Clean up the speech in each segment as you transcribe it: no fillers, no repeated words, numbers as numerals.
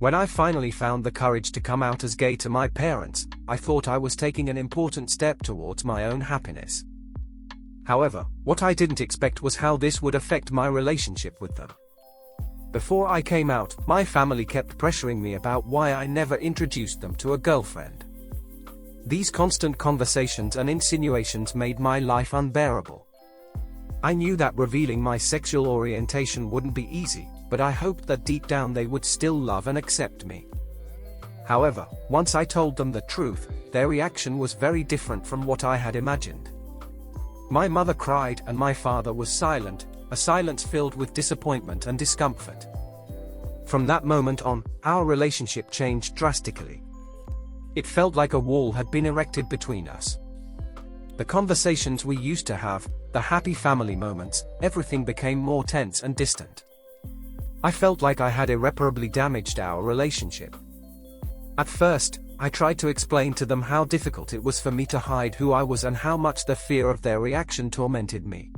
When I finally found the courage to come out as gay to my parents, I thought I was taking an important step towards my own happiness. However, what I didn't expect was how this would affect my relationship with them. Before I came out, my family kept pressuring me about why I never introduced them to a girlfriend. These constant conversations and insinuations made my life unbearable. I knew that revealing my sexual orientation wouldn't be easy, but I hoped that deep down they would still love and accept me. However, once I told them the truth, their reaction was very different from what I had imagined. My mother cried and my father was silent, a silence filled with disappointment and discomfort. From that moment on, our relationship changed drastically. It felt like a wall had been erected between us. The conversations we used to have, the happy family moments, everything became more tense and distant. I felt like I had irreparably damaged our relationship. At first, I tried to explain to them how difficult it was for me to hide who I was and how much the fear of their reaction tormented me.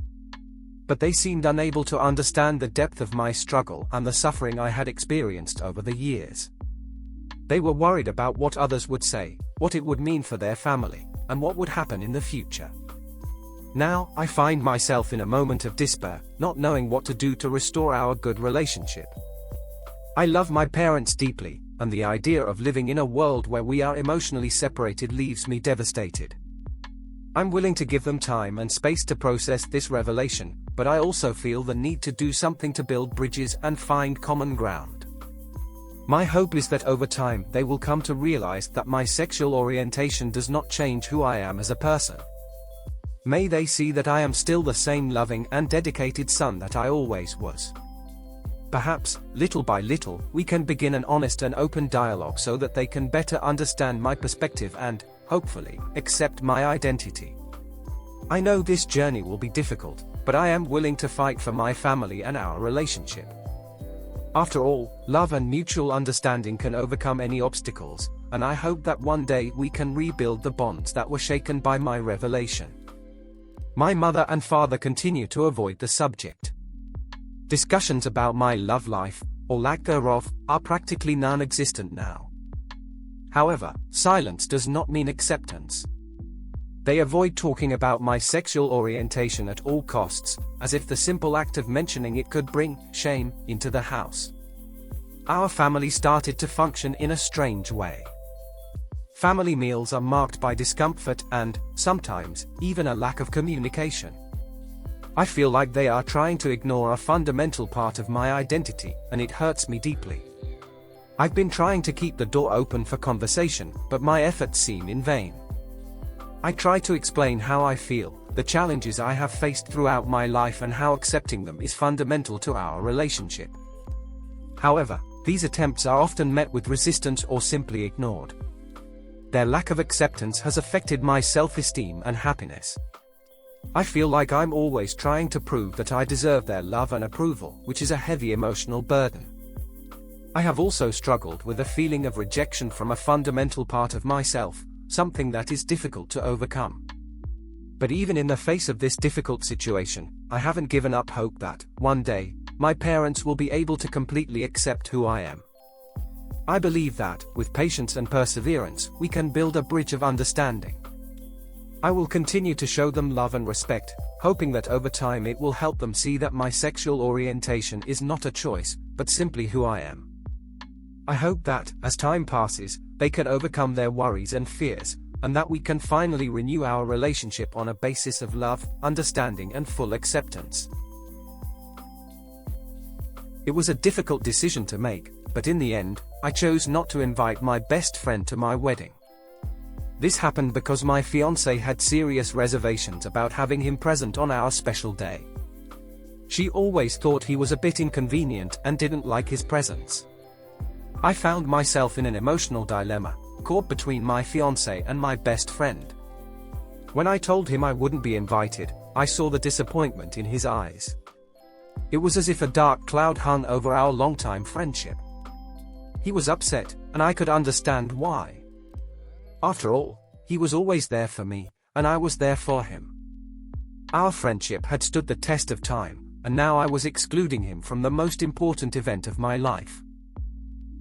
But they seemed unable to understand the depth of my struggle and the suffering I had experienced over the years. They were worried about what others would say, what it would mean for their family, and what would happen in the future. Now, I find myself in a moment of despair, not knowing what to do to restore our good relationship. I love my parents deeply, and the idea of living in a world where we are emotionally separated leaves me devastated. I'm willing to give them time and space to process this revelation, but I also feel the need to do something to build bridges and find common ground. My hope is that over time they will come to realize that my sexual orientation does not change who I am as a person. May they see that I am still the same loving and dedicated son that I always was. Perhaps, little by little, we can begin an honest and open dialogue so that they can better understand my perspective and, hopefully, accept my identity. I know this journey will be difficult, but I am willing to fight for my family and our relationship. After all, love and mutual understanding can overcome any obstacles, and I hope that one day we can rebuild the bonds that were shaken by my revelation. My mother and father continue to avoid the subject. Discussions about my love life, or lack thereof, are practically non-existent now. However, silence does not mean acceptance. They avoid talking about my sexual orientation at all costs, as if the simple act of mentioning it could bring shame into the house. Our family started to function in a strange way. Family meals are marked by discomfort and, sometimes, even a lack of communication. I feel like they are trying to ignore a fundamental part of my identity, and it hurts me deeply. I've been trying to keep the door open for conversation, but my efforts seem in vain. I try to explain how I feel, the challenges I have faced throughout my life and how accepting them is fundamental to our relationship. However, these attempts are often met with resistance or simply ignored. Their lack of acceptance has affected my self-esteem and happiness. I feel like I'm always trying to prove that I deserve their love and approval, which is a heavy emotional burden. I have also struggled with a feeling of rejection from a fundamental part of myself, something that is difficult to overcome. But even in the face of this difficult situation, I haven't given up hope that, one day, my parents will be able to completely accept who I am. I believe that, with patience and perseverance, we can build a bridge of understanding. I will continue to show them love and respect, hoping that over time it will help them see that my sexual orientation is not a choice, but simply who I am. I hope that, as time passes, they can overcome their worries and fears, and that we can finally renew our relationship on a basis of love, understanding and full acceptance. It was a difficult decision to make, but in the end, I chose not to invite my best friend to my wedding. This happened because my fiancée had serious reservations about having him present on our special day. She always thought he was a bit inconvenient and didn't like his presence. I found myself in an emotional dilemma, caught between my fiancée and my best friend. When I told him I wouldn't be invited, I saw the disappointment in his eyes. It was as if a dark cloud hung over our longtime friendship. He was upset, and I could understand why. After all, he was always there for me, and I was there for him. Our friendship had stood the test of time, and now I was excluding him from the most important event of my life.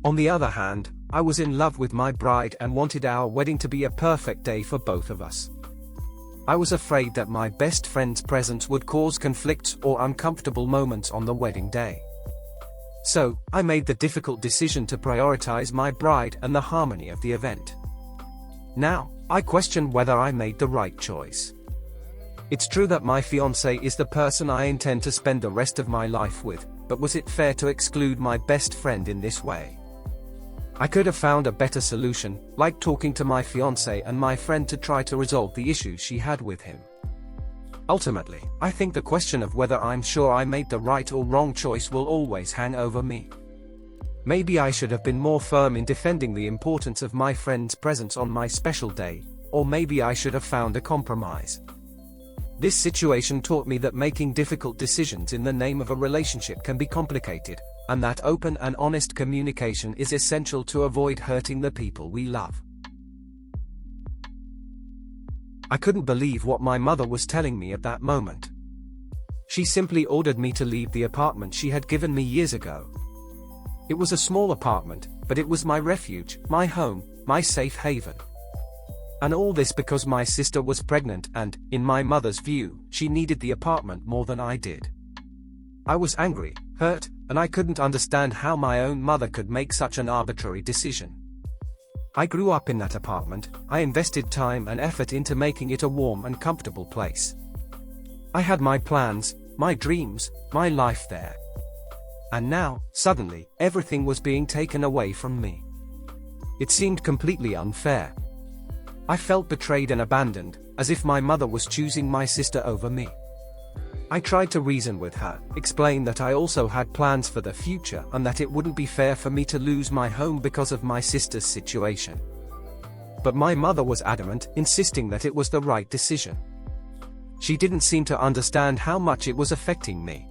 On the other hand, I was in love with my bride and wanted our wedding to be a perfect day for both of us. I was afraid that my best friend's presence would cause conflicts or uncomfortable moments on the wedding day. So, I made the difficult decision to prioritize my bride and the harmony of the event. Now, I question whether I made the right choice. It's true that my fiancé is the person I intend to spend the rest of my life with, but was it fair to exclude my best friend in this way? I could have found a better solution, like talking to my fiancé and my friend to try to resolve the issues she had with him. Ultimately, I think the question of whether I'm sure I made the right or wrong choice will always hang over me. Maybe I should have been more firm in defending the importance of my friend's presence on my special day, or maybe I should have found a compromise. This situation taught me that making difficult decisions in the name of a relationship can be complicated, and that open and honest communication is essential to avoid hurting the people we love. I couldn't believe what my mother was telling me at that moment. She simply ordered me to leave the apartment she had given me years ago. It was a small apartment, but it was my refuge, my home, my safe haven. And all this because my sister was pregnant and, in my mother's view, she needed the apartment more than I did. I was angry, hurt, and I couldn't understand how my own mother could make such an arbitrary decision. I grew up in that apartment, I invested time and effort into making it a warm and comfortable place. I had my plans, my dreams, my life there. And now, suddenly, everything was being taken away from me. It seemed completely unfair. I felt betrayed and abandoned, as if my mother was choosing my sister over me. I tried to reason with her, explain that I also had plans for the future and that it wouldn't be fair for me to lose my home because of my sister's situation. But my mother was adamant, insisting that it was the right decision. She didn't seem to understand how much it was affecting me.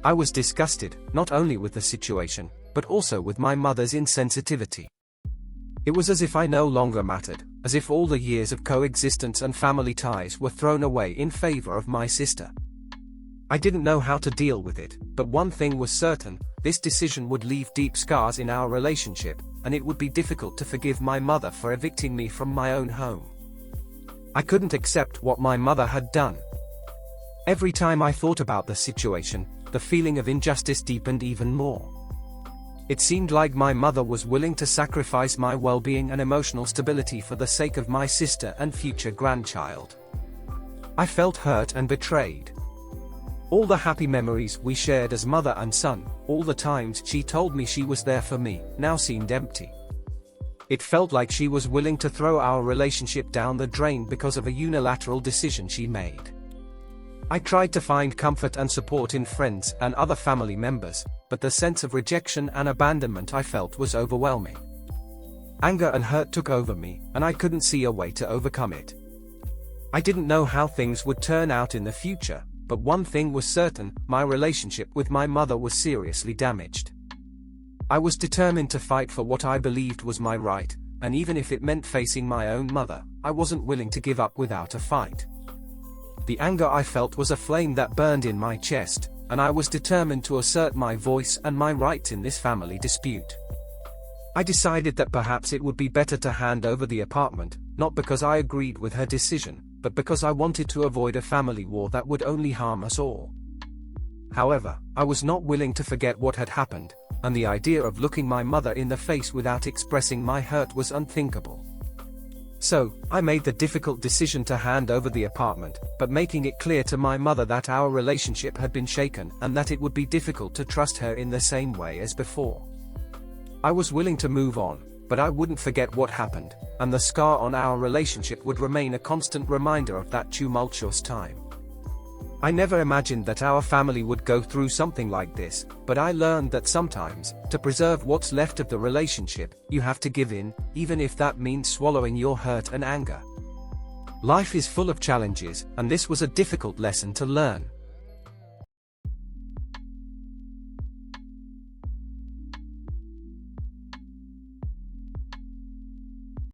I was disgusted, not only with the situation, but also with my mother's insensitivity. It was as if I no longer mattered, as if all the years of coexistence and family ties were thrown away in favor of my sister. I didn't know how to deal with it, but one thing was certain, this decision would leave deep scars in our relationship, and it would be difficult to forgive my mother for evicting me from my own home. I couldn't accept what my mother had done. Every time I thought about the situation, the feeling of injustice deepened even more. It seemed like my mother was willing to sacrifice my well-being and emotional stability for the sake of my sister and future grandchild. I felt hurt and betrayed. All the happy memories we shared as mother and son, all the times she told me she was there for me, now seemed empty. It felt like she was willing to throw our relationship down the drain because of a unilateral decision she made. I tried to find comfort and support in friends and other family members, but the sense of rejection and abandonment I felt was overwhelming. Anger and hurt took over me, and I couldn't see a way to overcome it. I didn't know how things would turn out in the future, but one thing was certain, my relationship with my mother was seriously damaged. I was determined to fight for what I believed was my right, and even if it meant facing my own mother, I wasn't willing to give up without a fight. The anger I felt was a flame that burned in my chest, and I was determined to assert my voice and my rights in this family dispute. I decided that perhaps it would be better to hand over the apartment, not because I agreed with her decision, but because I wanted to avoid a family war that would only harm us all. However, I was not willing to forget what had happened, and the idea of looking my mother in the face without expressing my hurt was unthinkable. So, I made the difficult decision to hand over the apartment, but making it clear to my mother that our relationship had been shaken and that it would be difficult to trust her in the same way as before. I was willing to move on, but I wouldn't forget what happened, and the scar on our relationship would remain a constant reminder of that tumultuous time. I never imagined that our family would go through something like this, but I learned that sometimes, to preserve what's left of the relationship, you have to give in, even if that means swallowing your hurt and anger. Life is full of challenges, and this was a difficult lesson to learn.